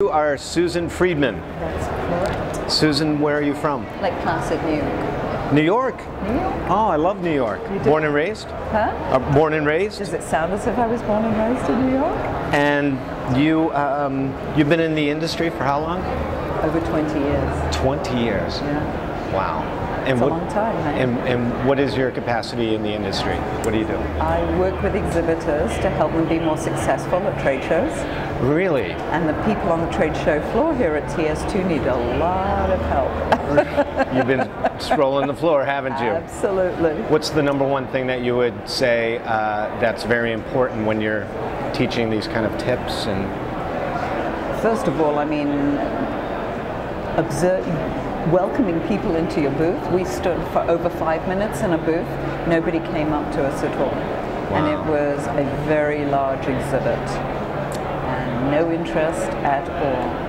You are Susan Friedmann. That's correct. Susan, where are you from? Like classic New York. New York? New York? Oh, I love New York. You do? Born and raised? Huh? Born and raised? Does it sound as if I was born and raised in New York? And you, you've been in the industry for how long? Over 20 years. 20 years. Yeah. Wow. It's a long time, eh? And what is your capacity in the industry? What do you do? I work with exhibitors to help them be more successful at trade shows. Really? And the people on the trade show floor here at TS2 need a lot of help. You've been strolling the floor, haven't you? Absolutely. What's the number one thing that you would say that's very important when you're teaching these kind of tips? And first of all, I mean, welcoming people into your booth. We stood for over 5 minutes in a booth. Nobody came up to us at all. Wow. And it was a very large exhibit. And no interest at all.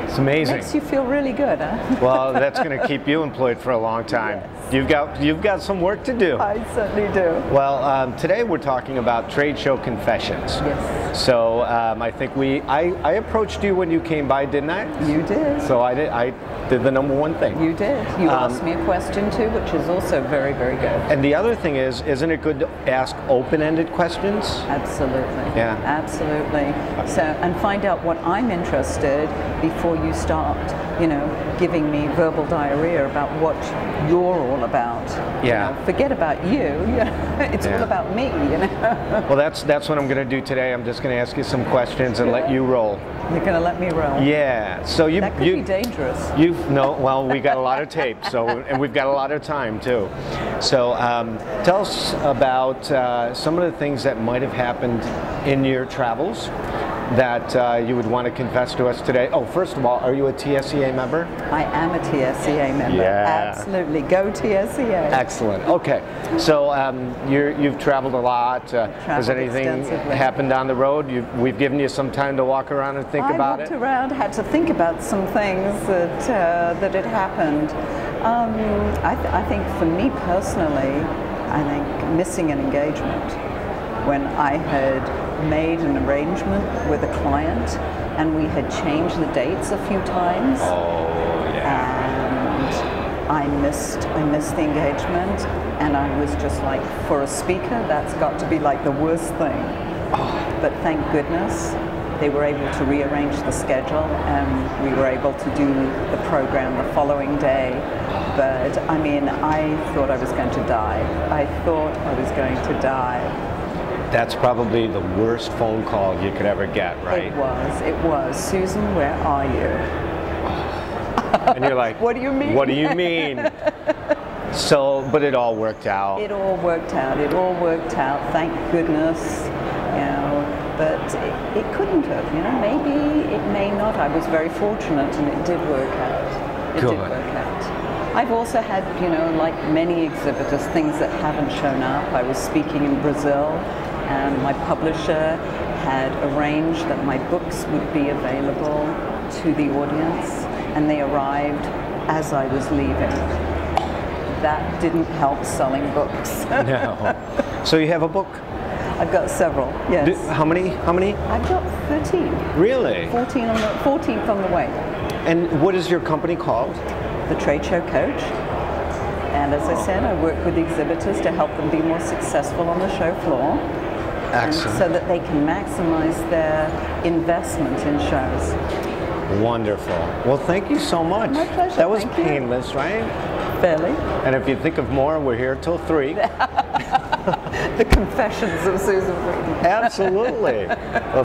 It's amazing. Makes you feel really good, huh? Well, that's going to keep you employed for a long time. Yes. You've got some work to do. I certainly do. Well, today we're talking about trade show confessions. Yes. So I think I approached you when you came by, didn't I? You did. So I did the number one thing. You did. You asked me a question too, which is also very, very good. And the other thing is, isn't it good to ask open-ended questions? Absolutely. Yeah. Absolutely. So, and find out what I'm interested before you start, you know, giving me verbal diarrhea about what you're all about. Yeah. You know, forget about you. It's all about me, you know. Well, that's what I'm going to do today. I'm just going to ask you some questions and let you roll. You're going to let me roll? Yeah. So that could be dangerous. Well, we got a lot of tape, and we've got a lot of time too. So tell us about some of the things that might have happened in your travels that you would want to confess to us today. Oh, first of all, are you a TSEA member? I am a TSEA member. Yeah. Absolutely. Go TSEA. Excellent. Okay. So you've traveled a lot. Has anything happened on the road? We've given you some time to walk around and think about it? I walked around, had to think about some things that had happened. I think for me personally, I think missing an engagement when I had made an arrangement with a client and we had changed the dates a few times. Oh, yeah. And I missed the engagement, and I was just like, for a speaker, that's got to be like the worst thing. Oh. But thank goodness they were able to rearrange the schedule and we were able to do the program the following day. But I mean, I thought I was going to die. I thought I was going to die. That's probably the worst phone call you could ever get, right? It was. Susan, where are you? And you're like, what do you mean? What do you mean? So, but it all worked out. It all worked out. It all worked out. Thank goodness. You know, but it couldn't have. You know, maybe it may not. I was very fortunate, and it did work out. It did work out. I've also had, you know, like many exhibitors, things that haven't shown up. I was speaking in Brazil, and my publisher had arranged that my books would be available to the audience, and they arrived as I was leaving. That didn't help selling books. No. So you have a book? I've got several, yes. How many? I've got 13. Really? 14th on the way. And what is your company called? The Trade Show Coach. And as I said, I work with exhibitors to help them be more successful on the show floor. Excellent. And so that they can maximize their investment in shows. Wonderful. Well, thank you so much. My pleasure. That was Thank painless, you. right? Fairly. And if you think of more, we're here till 3. The Confessions of Susan Friedmann. Absolutely. Well,